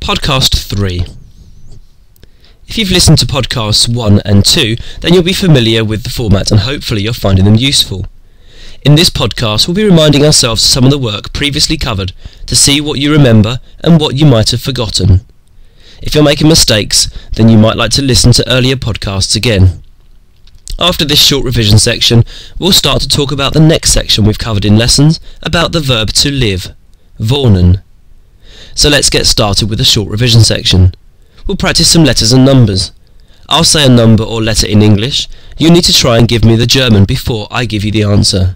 Podcast 3. If you've listened to podcasts 1 and 2, then you'll be familiar with the format and hopefully you're finding them useful. In this podcast, we'll be reminding ourselves of some of the work previously covered to see what you remember and what you might have forgotten. If you're making mistakes, then you might like to listen to earlier podcasts again. After this short revision section, we'll start to talk about the next section we've covered in lessons, about the verb to live, wohnen. So let's get started with the short revision section. We'll practice some letters and numbers. I'll say a number or letter in English. You need to try and give me the German before I give you the answer.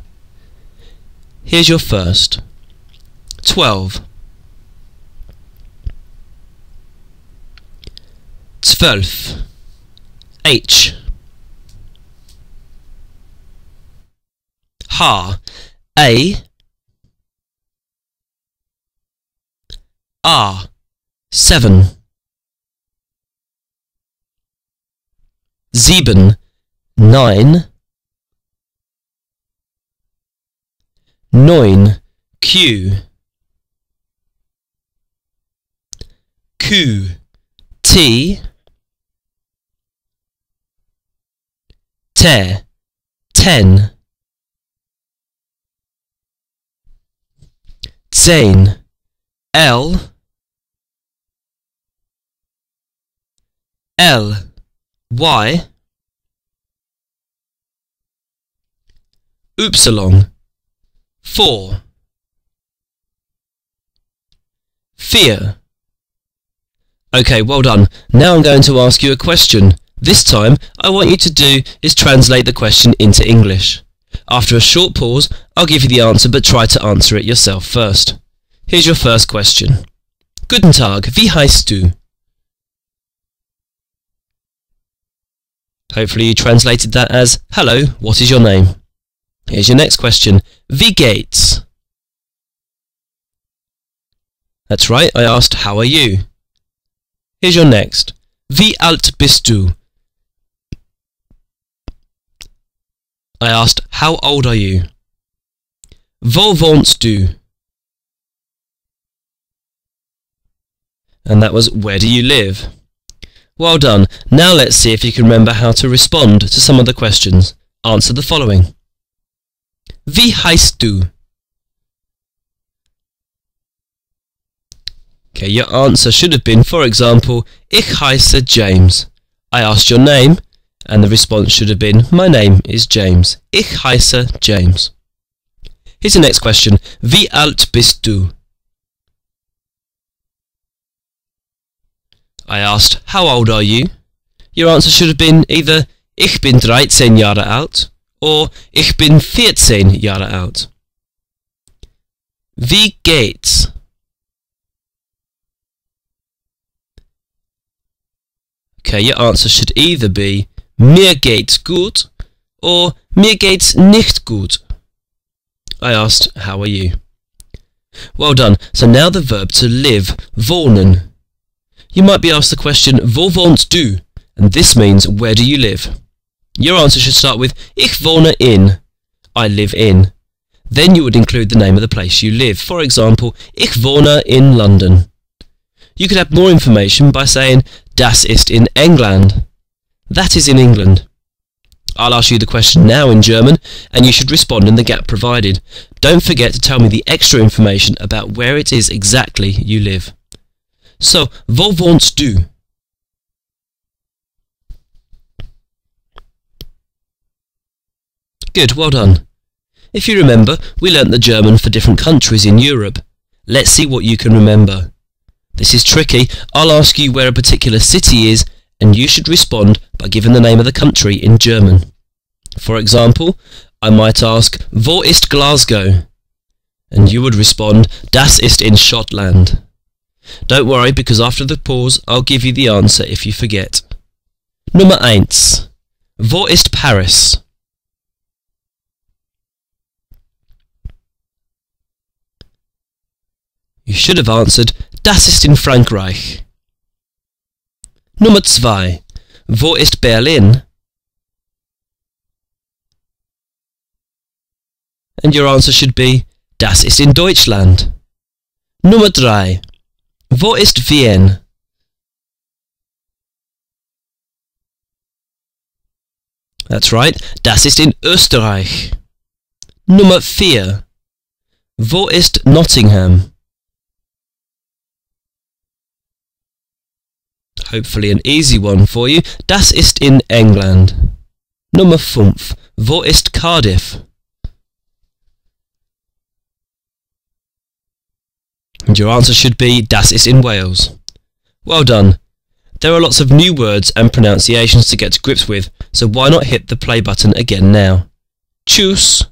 Here's your first. 12. 12. H. H. A. R. 7. 7. 9. 9. Q. Q. T. Te. 10. 10. L. L. Y. Upsilon. 4. Fear. Okay, well done. Now I'm going to ask you a question. This time, I want you to do is translate the question into English. After a short pause, I'll give you the answer, but try to answer it yourself first. Here's your first question. Guten Tag, wie heißt du? Hopefully you translated that as, hello, what is your name? Here's your next question. Wie geht's? That's right, I asked, how are you? Here's your next. Wie alt bist du? I asked, how old are you? Wo wohnst du? And that was, where do you live? Well done. Now let's see if you can remember how to respond to some of the questions. Answer the following. Wie heißt du? Okay, your answer should have been, for example, Ich heiße James. I asked your name, and the response should have been, my name is James. Ich heiße James. Here's the next question. Wie alt bist du? I asked, how old are you? Your answer should have been either Ich bin 13 Jahre alt or Ich bin 14 Jahre alt. Wie geht's? Okay, your answer should either be Mir geht's gut or Mir geht's nicht gut. I asked, how are you? Well done. So now the verb to live, wohnen. You might be asked the question, wo wohnst du? And this means, where do you live? Your answer should start with, Ich wohne in. I live in. Then you would include the name of the place you live. For example, Ich wohne in London. You could add more information by saying, Das ist in England. That is in England. I'll ask you the question now in German, and you should respond in the gap provided. Don't forget to tell me the extra information about where it is exactly you live. So, wo wohnst du? Good, well done. If you remember, we learnt the German for different countries in Europe. Let's see what you can remember. This is tricky. I'll ask you where a particular city is, and you should respond by giving the name of the country in German. For example, I might ask, Wo ist Glasgow? And you would respond, Das ist in Schottland. Don't worry, because after the pause, I'll give you the answer if you forget. Nummer 1. Wo ist Paris? You should have answered, Das ist in Frankreich. Nummer 2. Wo ist Berlin? And your answer should be, Das ist in Deutschland. Nummer 3. Wo ist Wien? That's right, das ist in Österreich. Nummer 4. Wo ist Nottingham? Hopefully an easy one for you. Das ist in England. Nummer 5. Wo ist Cardiff? And your answer should be das ist in Wales. Well done. There are lots of new words and pronunciations to get to grips with, so why not hit the play button again now. Tschüss!